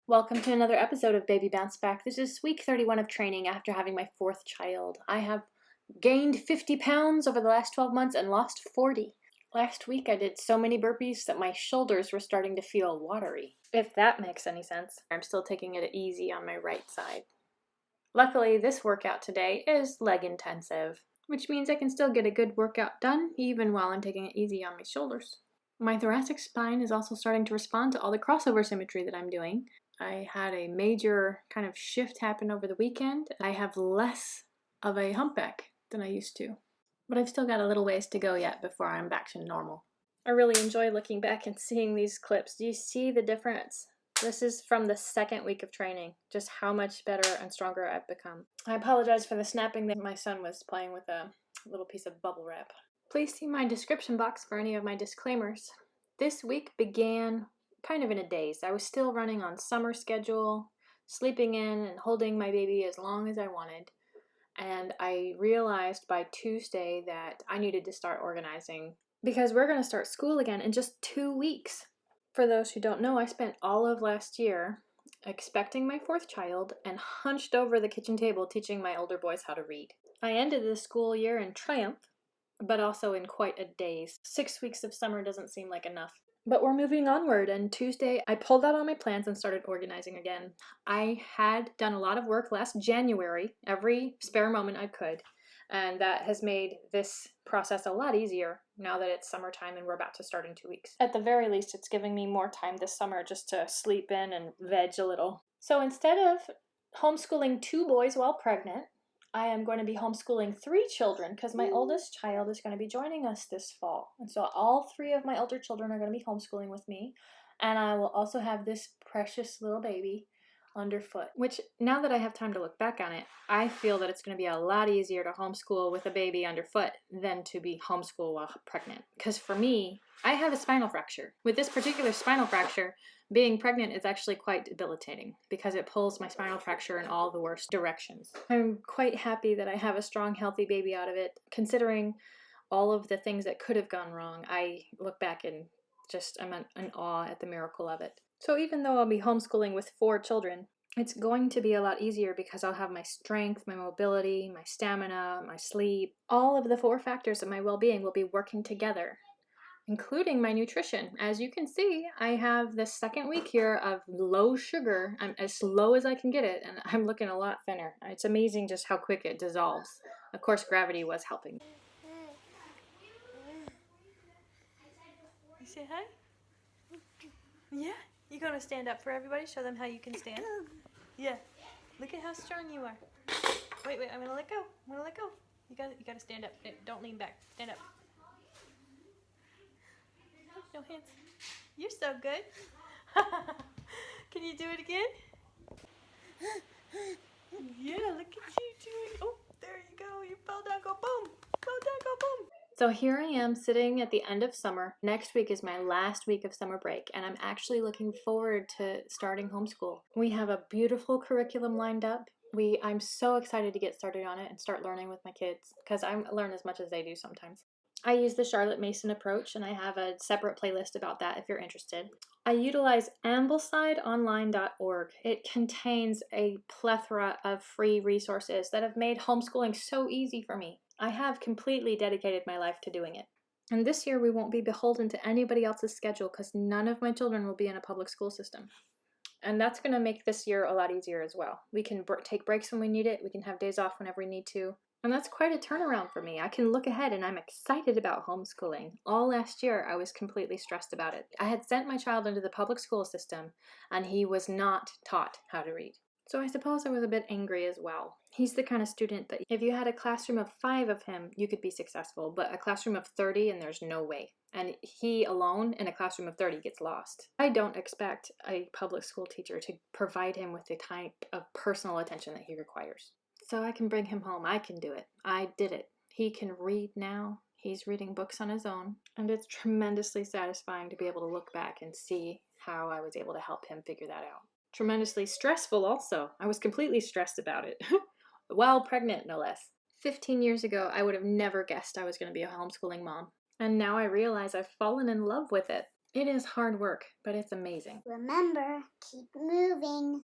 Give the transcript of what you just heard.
Welcome to another episode of Baby Bounce Back. This is week 31 of training after having my fourth child. I have gained 50 pounds over the last 12 months and lost 40. Last week I did so many burpees that my shoulders were starting to feel watery, if that makes any sense. I'm still taking it easy on my right side. Luckily, this workout today is leg intensive, which means I can still get a good workout done even while I'm taking it easy on my shoulders. My thoracic spine is also starting to respond to all the crossover symmetry that I'm doing. I had a major kind of shift happen over the weekend. I have less of a humpback than I used to, but I've still got a little ways to go yet before I'm back to normal. I really enjoy looking back and seeing these clips. Do you see the difference? This is from the second week of training, just how much better and stronger I've become. I apologize for the snapping that my son was playing with a little piece of bubble wrap. Please see my description box for any of my disclaimers. This week began kind of in a daze. I was still running on summer schedule, sleeping in and holding my baby as long as I wanted. And I realized by Tuesday that I needed to start organizing because we're going to start school again in just 2 weeks. For those who don't know, I spent all of last year expecting my fourth child and hunched over the kitchen table teaching my older boys how to read. I ended the school year in triumph, but also in quite a daze. 6 weeks of summer doesn't seem like enough. But we're moving onward, and Tuesday I pulled out all my plans and started organizing again. I had done a lot of work last January, every spare moment I could, and that has made this process a lot easier now that it's summertime and we're about to start in 2 weeks. At the very least, it's giving me more time this summer just to sleep in and veg a little. So instead of homeschooling 2 boys while pregnant, I am going to be homeschooling 3 children because my oldest child is going to be joining us this fall. And so all 3 of my older children are going to be homeschooling with me. And I will also have this precious little baby underfoot, which now that I have time to look back on it, I feel that it's going to be a lot easier to homeschool with a baby underfoot than to be homeschooled while pregnant. Because for me, I have a spinal fracture. With this particular spinal fracture, being pregnant is actually quite debilitating because it pulls my spinal fracture in all the worst directions. I'm quite happy that I have a strong, healthy baby out of it. Considering all of the things that could have gone wrong, I look back and I'm in awe at the miracle of it. So even though I'll be homeschooling with 4 children, it's going to be a lot easier because I'll have my strength, my mobility, my stamina, my sleep. All of the 4 factors of my well-being will be working together, including my nutrition. As you can see, I have the second week here of low sugar. I'm as low as I can get it, and I'm looking a lot thinner. It's amazing just how quick it dissolves. Of course, gravity was helping. You say hi? Yeah? You gonna stand up for everybody? Show them how you can stand? Yeah. Look at how strong you are. Wait, I'm gonna let go. You gotta stand up. Don't lean back. Stand up. No hands. You're so good. Can you do it again? Yeah, look at you doing. Oh, there you go. You fell down, go boom. Fell down, go boom. So here I am sitting at the end of summer. Next week is my last week of summer break, and I'm actually looking forward to starting homeschool. We have a beautiful curriculum lined up. I'm so excited to get started on it and start learning with my kids because I learn as much as they do sometimes. I use the Charlotte Mason approach, and I have a separate playlist about that if you're interested. I utilize AmblesideOnline.org. It contains a plethora of free resources that have made homeschooling so easy for me. I have completely dedicated my life to doing it. And this year we won't be beholden to anybody else's schedule because none of my children will be in a public school system. And that's going to make this year a lot easier as well. We can take breaks when we need it. We can have days off whenever we need to. And that's quite a turnaround for me. I can look ahead and I'm excited about homeschooling. All last year, I was completely stressed about it. I had sent my child into the public school system and he was not taught how to read. So I suppose I was a bit angry as well. He's the kind of student that if you had a classroom of 5 of him, you could be successful, but a classroom of 30 and there's no way. And he alone in a classroom of 30 gets lost. I don't expect a public school teacher to provide him with the type of personal attention that he requires. So I can bring him home. I can do it. I did it. He can read now. He's reading books on his own. And it's tremendously satisfying to be able to look back and see how I was able to help him figure that out. Tremendously stressful also. I was completely stressed about it. While pregnant, no less. 15 years ago, I would have never guessed I was going to be a homeschooling mom. And now I realize I've fallen in love with it. It is hard work, but it's amazing. Remember, keep moving.